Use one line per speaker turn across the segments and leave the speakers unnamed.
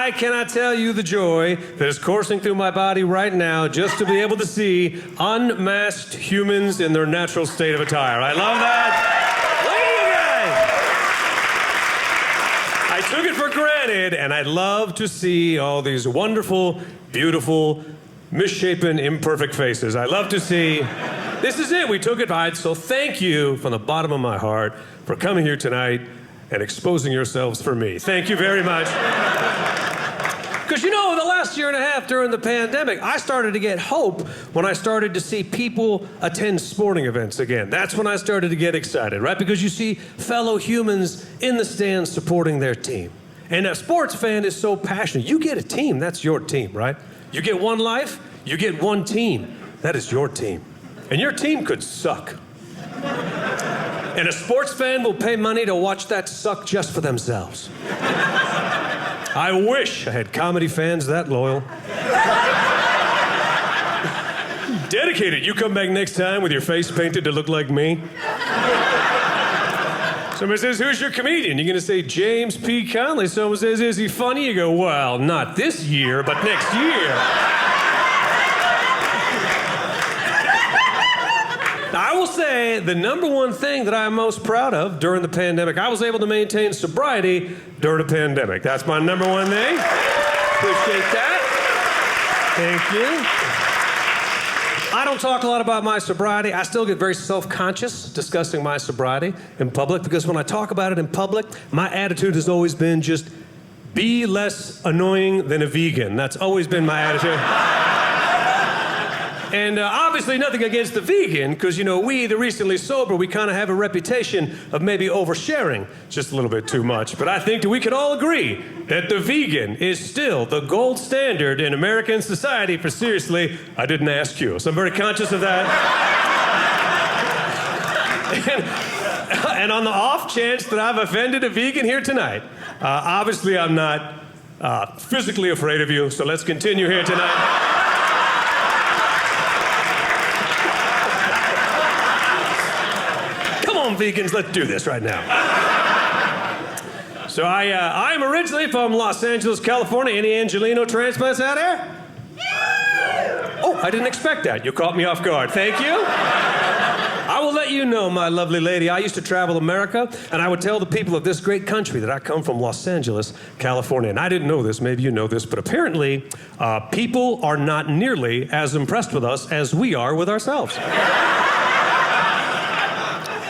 I cannot tell you the joy that is coursing through my body right now just to be able to see unmasked humans in their natural state of attire. I love that. I took it for granted, and I love to see all these wonderful, beautiful, misshapen, imperfect faces. I love to see, this is it, we took it right. So thank you from the bottom of my heart for coming here tonight and exposing yourselves for me. Thank you very much. Because you know, the last year and a half during the pandemic, I started to get hope when I started to see people attend sporting events again. That's when I started to get excited, right? Because you see fellow humans in the stands supporting their team. And a sports fan is so passionate. You get a team, that's your team, right? You get one life, you get one team. That is your team. And your team could suck. And a sports fan will pay money to watch that suck just for themselves. I wish I had comedy fans that loyal. Dedicated. You come back next time with your face painted to look like me. Somebody says, who's your comedian? You're going to say James P. Connolly. Someone says, is he funny? You go, well, not this year, but next year. I will say the number one thing that I'm most proud of during the pandemic, I was able to maintain sobriety during the pandemic. That's my number one thing. Appreciate that. Thank you. I don't talk a lot about my sobriety. I still get very self-conscious discussing my sobriety in public because when I talk about it in public, my attitude has always been just be less annoying than a vegan. That's always been my attitude. And obviously nothing against the vegan, because, you know, we, the recently sober, we kind of have a reputation of maybe oversharing just a little bit too much. But I think that we can all agree that the vegan is still the gold standard in American society for seriously, I didn't ask you. So I'm very conscious of that. and on the off chance that I've offended a vegan here tonight, obviously I'm not physically afraid of you, so let's continue here tonight. Vegans, let's do this right now. So I am originally from Los Angeles, California. Any Angelino transplants out there? Oh, I didn't expect that. You caught me off guard. Thank you. I will let you know, my lovely lady, I used to travel America, and I would tell the people of this great country that I come from Los Angeles, California. And I didn't know this, maybe you know this, but apparently people are not nearly as impressed with us as we are with ourselves.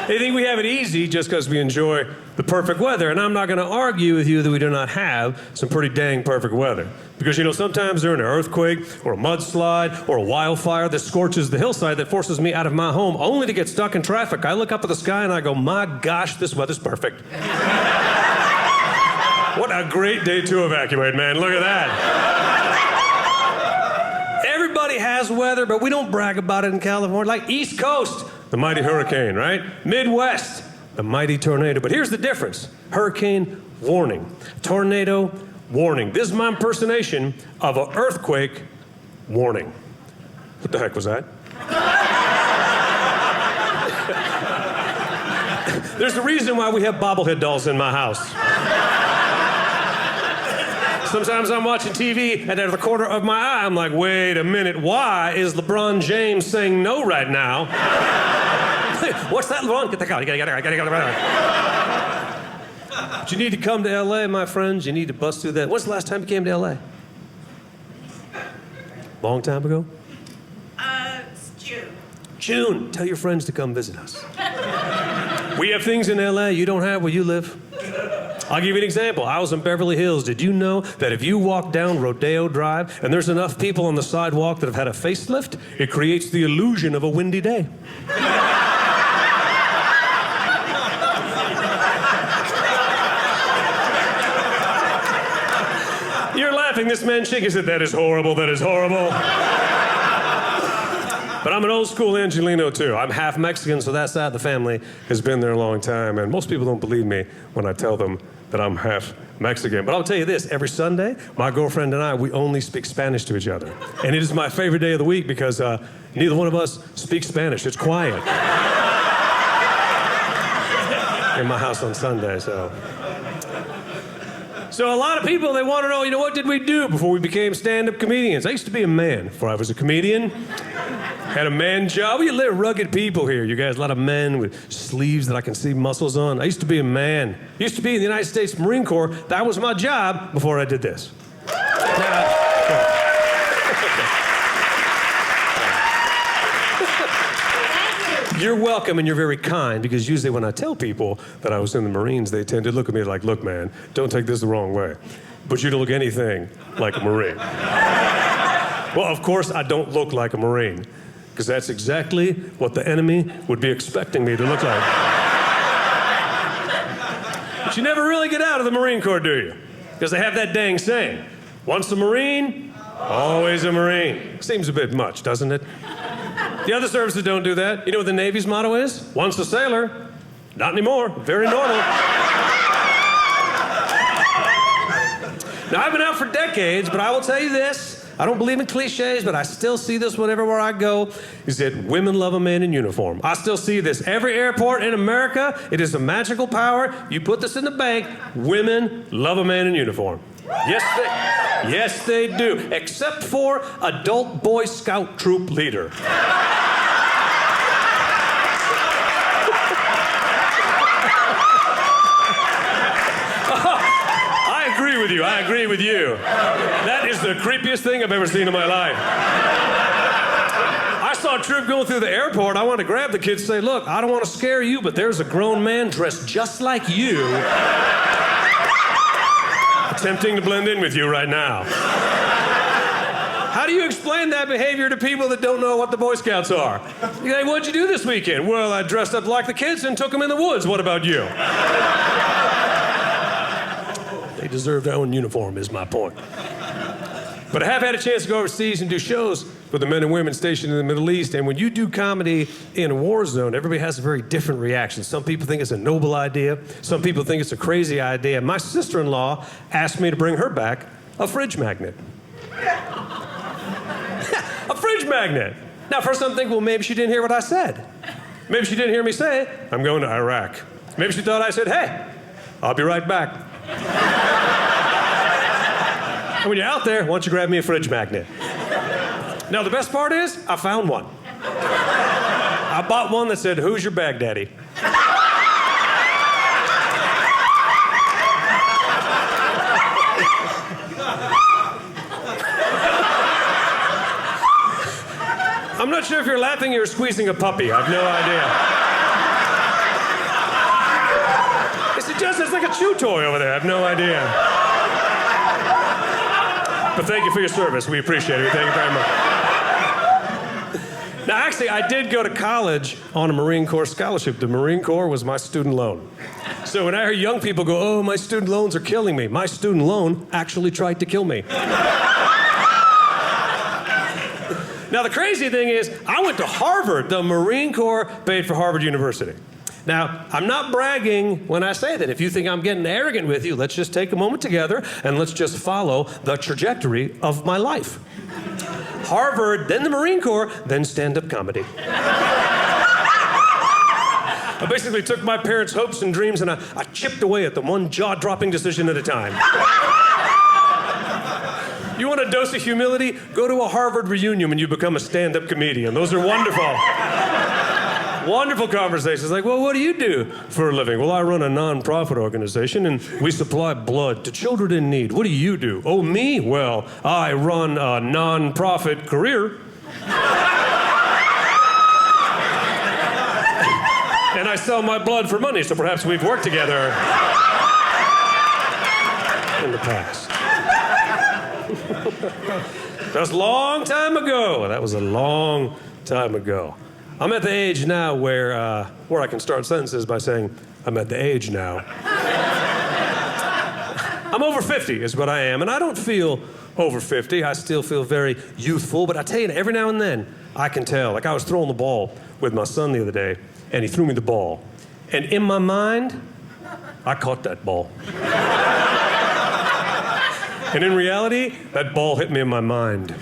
They think we have it easy just because we enjoy the perfect weather. And I'm not going to argue with you that we do not have some pretty dang perfect weather. Because, you know, sometimes during an earthquake or a mudslide or a wildfire that scorches the hillside that forces me out of my home only to get stuck in traffic, I look up at the sky and I go, my gosh, this weather's perfect. What a great day to evacuate, man. Look at that. Everybody has weather, but we don't brag about it in California. Like East Coast, the mighty hurricane, right? Midwest, the mighty tornado. But here's the difference. Hurricane, warning. Tornado, warning. This is my impersonation of an earthquake, warning. What the heck was that? There's a reason why we have bobblehead dolls in my house. Sometimes I'm watching TV, and out of the corner of my eye, I'm like, wait a minute, why is LeBron James saying no right now? What's that, LeBron? Get the car. But you need to come to L.A., my friends. You need to bust through that. When's the last time you came to L.A.? Long time ago?
It's June.
June. Tell your friends to come visit us. We have things in L.A. you don't have where you live. I'll give you an example. I was in Beverly Hills. Did you know that if you walk down Rodeo Drive and there's enough people on the sidewalk that have had a facelift, it creates the illusion of a windy day? You're laughing. This man shaking said, that is horrible, that is horrible. But I'm an old school Angelino, too. I'm half Mexican, so that side of the family has been there a long time. And most people don't believe me when I tell them that I'm half Mexican. But I'll tell you this, every Sunday, my girlfriend and I, we only speak Spanish to each other. And it is my favorite day of the week because neither one of us speaks Spanish. It's quiet in my house on Sunday, so So a lot of people, they want to know, what did we do before we became stand-up comedians? I used to be a man before I was a comedian. Had a man job. We live rugged people here, you guys. A lot of men with sleeves that I can see muscles on. I used to be a man. Used to be in the United States Marine Corps. That was my job before I did this. You're welcome and you're very kind, because usually when I tell people that I was in the Marines, they tend to look at me like, look, man, don't take this the wrong way, but you don't look anything like a Marine. Well, of course, I don't look like a Marine, because that's exactly what the enemy would be expecting me to look like. But you never really get out of the Marine Corps, do you? Because they have that dang saying, once a Marine, always a Marine. Seems a bit much, doesn't it? The other services don't do that. You know what the Navy's motto is? Once a sailor, not anymore, very normal. Now, I've been out for decades, but I will tell you this. I don't believe in cliches, but I still see this wherever I go, is that women love a man in uniform. I still see this. Every airport in America, it is a magical power. You put this in the bank, women love a man in uniform. Yes, they do. Except for adult Boy Scout troop leader. I agree with you. That is the creepiest thing I've ever seen in my life. I saw a troop going through the airport. I wanted to grab the kid and say, look, I don't want to scare you, but there's a grown man dressed just like you attempting to blend in with you right now. How do you explain that behavior to people that don't know what the Boy Scouts are? You say, what'd you do this weekend? Well, I dressed up like the kids and took them in the woods. What about you? They deserve their own uniform, is my point. But I have had a chance to go overseas and do shows for the men and women stationed in the Middle East. And when you do comedy in a war zone, everybody has a very different reaction. Some people think it's a noble idea. Some people think it's a crazy idea. My sister-in-law asked me to bring her back a fridge magnet. A fridge magnet. Now, first I'm thinking, well, maybe she didn't hear what I said. Maybe she didn't hear me say, I'm going to Iraq. Maybe she thought I said, hey, I'll be right back. And when you're out there, why don't you grab me a fridge magnet? Now, the best part is, I found one. I bought one that said, who's your bag daddy? I'm not sure if you're laughing or you're squeezing a puppy. I have no idea. It's like a chew toy over there. I have no idea. But thank you for your service. We appreciate it. Thank you very much. Now, actually, I did go to college on a Marine Corps scholarship. The Marine Corps was my student loan. So when I hear young people go, oh, my student loans are killing me, my student loan actually tried to kill me. Now, the crazy thing is, I went to Harvard. The Marine Corps paid for Harvard University. Now, I'm not bragging when I say that. If you think I'm getting arrogant with you, let's just take a moment together and let's just follow the trajectory of my life. Harvard, then the Marine Corps, then stand-up comedy. I basically took my parents' hopes and dreams and I chipped away at them, one jaw-dropping decision at a time. You want a dose of humility? Go to a Harvard reunion when you become a stand-up comedian. Those are wonderful. Wonderful conversations like, well, what do you do for a living? Well, I run a non-profit organization and we supply blood to children in need. What do you do? Oh, me? Well, I run a non-profit career. And I sell my blood for money, so perhaps we've worked together in the past. That was a long time ago. That was a long time ago. I'm at the age now where I can start sentences by saying, I'm at the age now. I'm over 50 is what I am, and I don't feel over 50. I still feel very youthful, but I tell you, every now and then, I can tell. Like I was throwing the ball with my son the other day, and he threw me the ball. And in my mind, I caught that ball. And in reality, that ball hit me in my mind.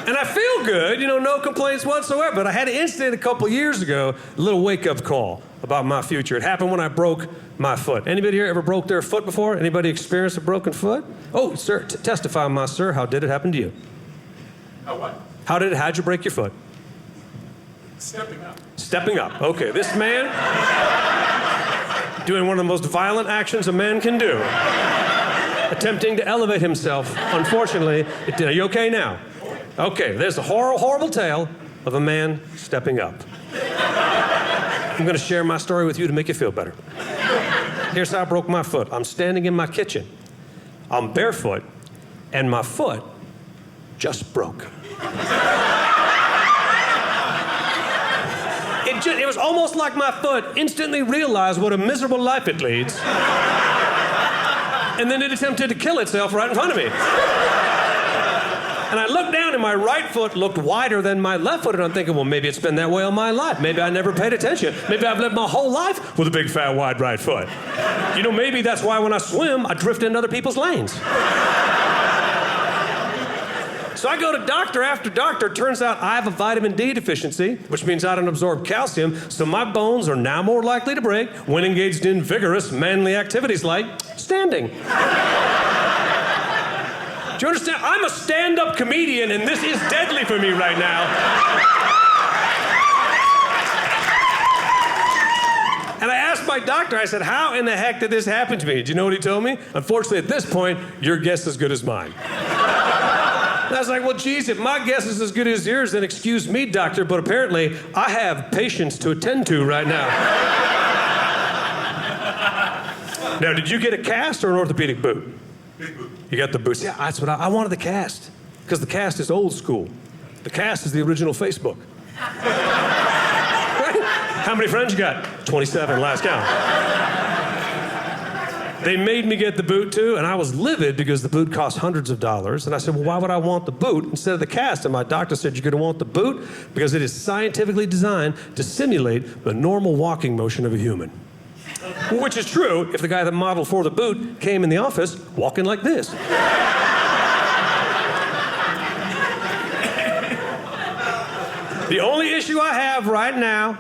And I feel feel good, no complaints whatsoever. But I had an incident a couple years ago, a little wake-up call about my future. It happened when I broke my foot. Anybody here ever broke their foot before? Anybody experienced a broken foot? Oh, sir, testify, my sir. How did it happen to you?
How what?
How'd you break your foot?
Stepping up.
Stepping up. Okay, this man doing one of the most violent actions a man can do. Attempting to elevate himself. Unfortunately, are you okay now? Okay, there's a horrible tale of a man stepping up. I'm going to share my story with you to make you feel better. Here's how I broke my foot. I'm standing in my kitchen. I'm barefoot, and my foot just broke. It was almost like my foot instantly realized what a miserable life it leads, and then it attempted to kill itself right in front of me. And I looked down, and my right foot looked wider than my left foot, and I'm thinking, well, maybe it's been that way all my life. Maybe I never paid attention. Maybe I've lived my whole life with a big, fat, wide right foot. Maybe that's why when I swim, I drift into other people's lanes. So I go to doctor after doctor. Turns out I have a vitamin D deficiency, which means I don't absorb calcium, so my bones are now more likely to break when engaged in vigorous, manly activities like standing. Do you understand? I'm a stand-up comedian, and this is deadly for me right now. And I asked my doctor, I said, how in the heck did this happen to me? Do you know what he told me? Unfortunately, at this point, your guess is as good as mine. And I was like, well, geez, if my guess is as good as yours, then excuse me, doctor, but apparently I have patients to attend to right now. Now, did you get a cast or an orthopedic boot?
Big boot.
You got the boots. Yeah, that's what I wanted the cast, because the cast is old school. The cast is the original Facebook. Right? How many friends you got? 27, last count. They made me get the boot too, and I was livid because the boot cost hundreds of dollars. And I said, well, why would I want the boot instead of the cast? And my doctor said, you're going to want the boot because it is scientifically designed to simulate the normal walking motion of a human. Which is true if the guy that modeled for the boot came in the office walking like this. The only issue I have right now,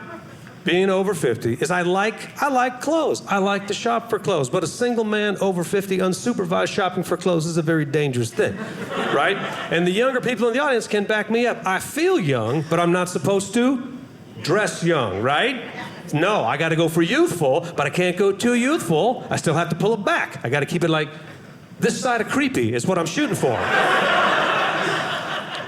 being over 50, is I like clothes. I like to shop for clothes. But a single man over 50 unsupervised shopping for clothes is a very dangerous thing, right? And the younger people in the audience can back me up. I feel young, but I'm not supposed to dress young, right? No, I got to go for youthful, but I can't go too youthful. I still have to pull it back. I got to keep it like this side of creepy is what I'm shooting for.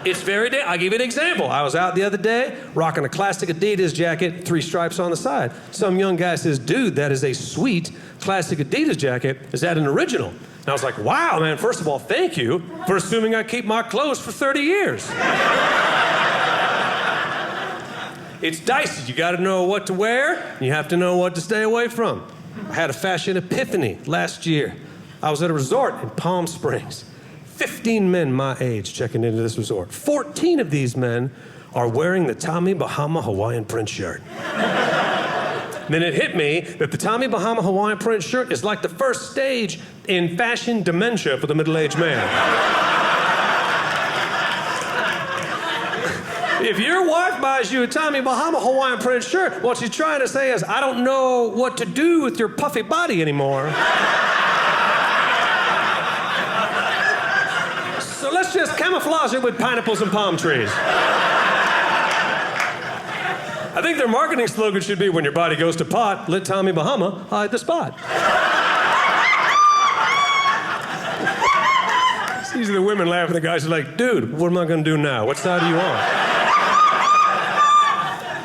It's I'll give you an example. I was out the other day rocking a classic Adidas jacket, 3 stripes on the side. Some young guy says, dude, that is a sweet classic Adidas jacket. Is that an original? And I was like, wow, man, first of all, thank you for assuming I keep my clothes for 30 years. It's dicey. You got to know what to wear, and you have to know what to stay away from. I had a fashion epiphany last year. I was at a resort in Palm Springs. 15 men my age checking into this resort. 14 of these men are wearing the Tommy Bahama Hawaiian print shirt. Then it hit me that the Tommy Bahama Hawaiian print shirt is like the first stage in fashion dementia for the middle-aged man. If your wife buys you a Tommy Bahama Hawaiian print shirt, what she's trying to say is, I don't know what to do with your puffy body anymore. So let's just camouflage it with pineapples and palm trees. I think their marketing slogan should be, when your body goes to pot, let Tommy Bahama hide the spot. It's easy, the women laugh, and the guys are like, dude, what am I going to do now? What side are you on?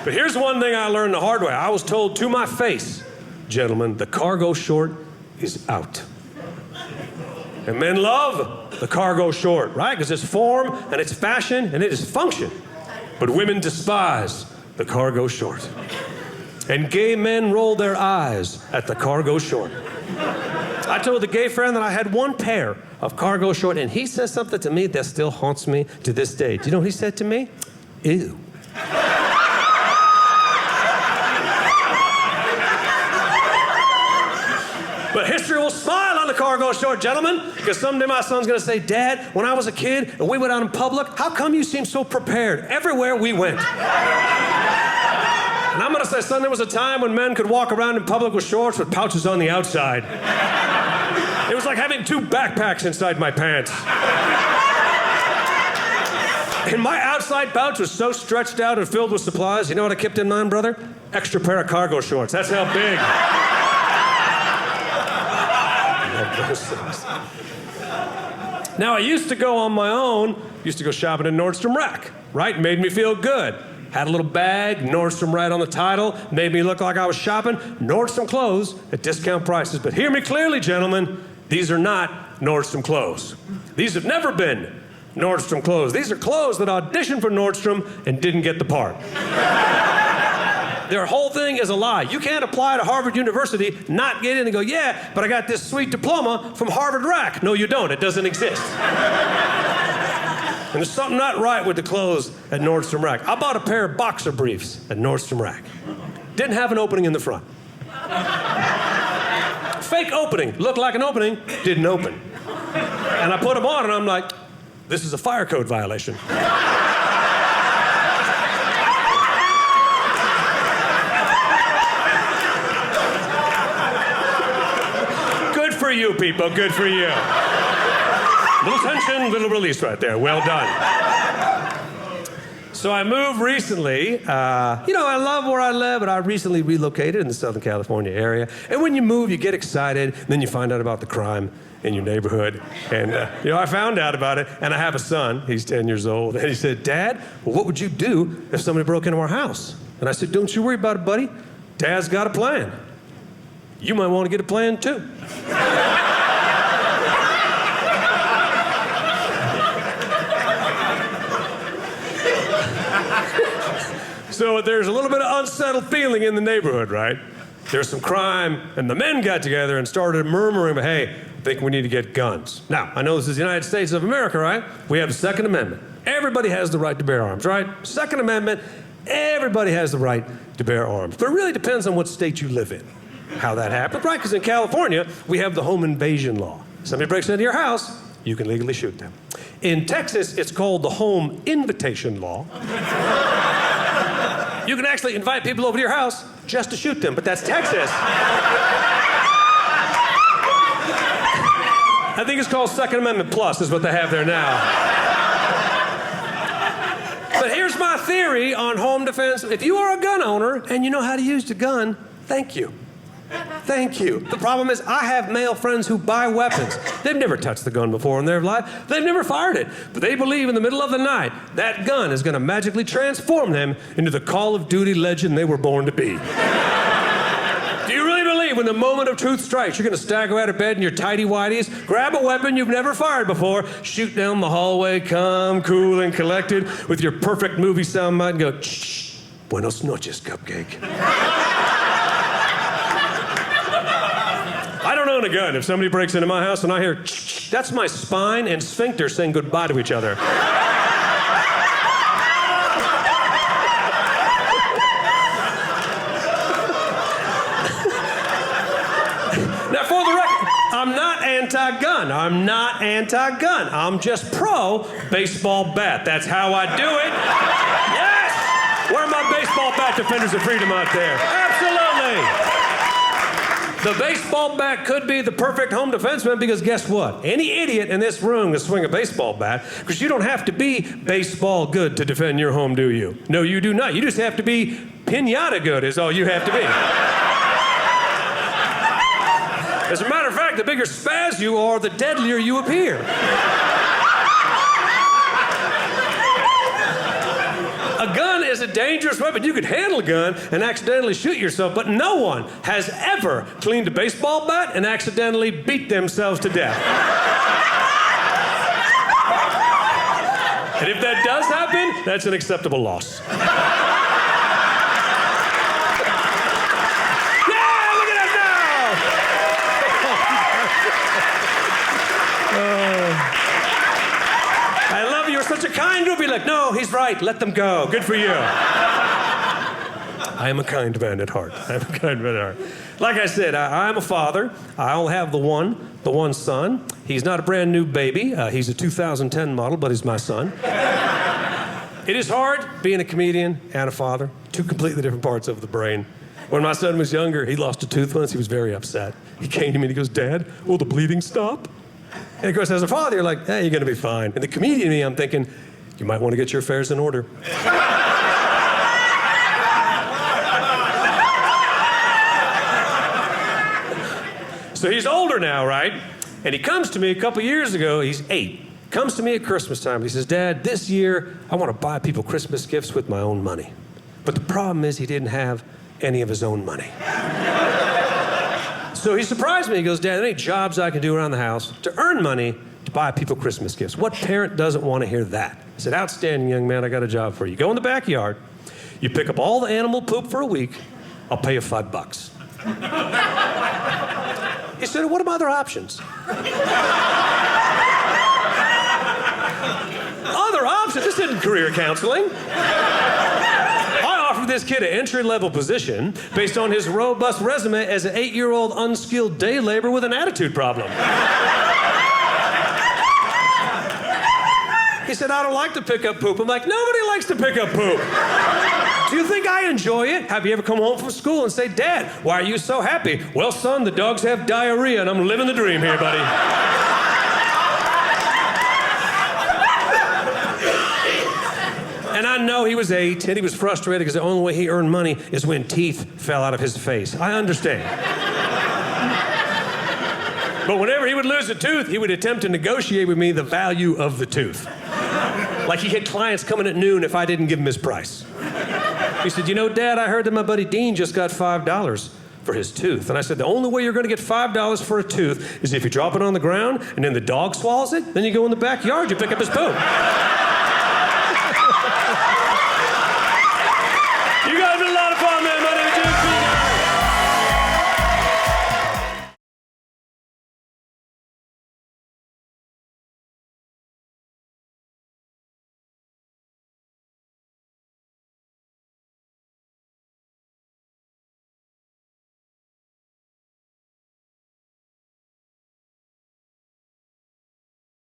But here's one thing I learned the hard way. I was told to my face, gentlemen, the cargo short is out. And men love the cargo short, right? Because it's form and it's fashion and it is function. But women despise the cargo short. And gay men roll their eyes at the cargo short. I told the gay friend that I had one pair of cargo short, and he said something to me that still haunts me to this day. Do you know what he said to me? Ew. But history will smile on the cargo short, gentlemen, because someday my son's going to say, Dad, when I was a kid and we went out in public, how come you seem so prepared everywhere we went? And I'm going to say, son, there was a time when men could walk around in public with shorts with pouches on the outside. It was like having 2 backpacks inside my pants. And my outside pouch was so stretched out and filled with supplies, you know what I kept in mind, brother? Extra pair of cargo shorts. That's how big. Now, I used to go on my own, used to go shopping in Nordstrom Rack, right? Made me feel good. Had a little bag, Nordstrom right on the title, made me look like I was shopping. Nordstrom clothes at discount prices. But hear me clearly, gentlemen, these are not Nordstrom clothes. These have never been Nordstrom clothes. These are clothes that auditioned for Nordstrom and didn't get the part. Their whole thing is a lie. You can't apply to Harvard University, not get in and go, yeah, but I got this sweet diploma from Harvard Rack. No, you don't. It doesn't exist. And there's something not right with the clothes at Nordstrom Rack. I bought a pair of boxer briefs at Nordstrom Rack. Didn't have an opening in the front. Fake opening. Looked like an opening, didn't open. And I put them on and I'm like, this is a fire code violation. Good for you, people. Good for you. Little tension, little release right there. Well done. So I moved recently. I love where I live, but I recently relocated in the Southern California area. And when you move, you get excited. Then you find out about the crime in your neighborhood. And, I found out about it. And I have a son. He's 10 years old. And he said, Dad, well, what would you do if somebody broke into our house? And I said, don't you worry about it, buddy. Dad's got a plan. You might want to get a plan, too. So there's a little bit of unsettled feeling in the neighborhood, right? There's some crime, and the men got together and started murmuring, hey, I think we need to get guns. Now, I know this is the United States of America, right? We have the Second Amendment. Everybody has the right to bear arms, right? Second Amendment, everybody has the right to bear arms. But it really depends on what state you live in, how that happens, right? Because in California, we have the home invasion law. Somebody breaks into your house, you can legally shoot them. In Texas, it's called the home invitation law. You can actually invite people over to your house just to shoot them, but that's Texas. I think it's called Second Amendment Plus is what they have there now. But here's my theory on home defense. If you are a gun owner and you know how to use the gun, thank you. Thank you. The problem is I have male friends who buy weapons. They've never touched the gun before in their life. They've never fired it. But they believe in the middle of the night that gun is going to magically transform them into the Call of Duty legend they were born to be. Do you really believe when the moment of truth strikes, you're going to stagger out of bed in your tighty-whities, grab a weapon you've never fired before, shoot down the hallway, calm, cool, and collected with your perfect movie soundbite and go, shh, buenos noches, cupcake. I don't own a gun. If somebody breaks into my house and I hear, that's my spine and sphincter saying goodbye to each other. Now, for the record, I'm not anti-gun. I'm not anti-gun. I'm just pro-baseball bat. That's how I do it. Yes! Where are my baseball bat defenders of freedom out there? Absolutely! The baseball bat could be the perfect home defenseman because guess what? Any idiot in this room can swing a baseball bat because you don't have to be baseball good to defend your home, do you? No, you do not. You just have to be piñata good is all you have to be. As a matter of fact, the bigger spaz you are, the deadlier you appear. A gun is a dangerous weapon. You could handle a gun and accidentally shoot yourself, but no one has ever cleaned a baseball bat and accidentally beat themselves to death. And if that does happen, that's an acceptable loss. Yeah, look at that now! I love you. You're such a kind group. You're like, no, he's right. Let them go. Good for you. I am a kind man at heart. I am a kind man at heart. Like I said, I'm a father. I only have the one son. He's not a brand new baby. He's a 2010 model, but he's my son. It is hard being a comedian and a father, two completely different parts of the brain. When my son was younger, he lost a tooth once. He was very upset. He came to me and he goes, "Dad, will the bleeding stop?" And of course, as a father, you're like, "Hey, you're going to be fine." And the comedian in me, I'm thinking, you might want to get your affairs in order. So he's older now, right? And he comes to me a couple years ago, he's 8. Comes to me at Christmas time. He says, "Dad, this year I want to buy people Christmas gifts with my own money." But the problem is he didn't have any of his own money. So he surprised me. He goes, "Dad, there ain't jobs I can do around the house to earn money to buy people Christmas gifts. What parent doesn't want to hear that?" I said, "Outstanding, young man, I got a job for you. Go in the backyard, you pick up all the animal poop for a week, I'll pay you $5. He said, "What are my other options?" Other options? This isn't career counseling. I offered this kid an entry-level position based on his robust resume as an 8-year-old unskilled day laborer with an attitude problem. He said, "I don't like to pick up poop." I'm like, nobody likes to pick up poop. Do you think I enjoy it? Have you ever come home from school and say, "Dad, why are you so happy?" "Well, son, the dogs have diarrhea and I'm living the dream here, buddy." And I know he was 8 and he was frustrated because the only way he earned money is when teeth fell out of his face. I understand. But whenever he would lose a tooth, he would attempt to negotiate with me the value of the tooth. Like he had clients coming at noon if I didn't give him his price. He said, "You know, Dad, I heard that my buddy Dean just got $5 for his tooth." And I said, "The only way you're going to get $5 for a tooth is if you drop it on the ground and then the dog swallows it, then you go in the backyard, you pick up his poop."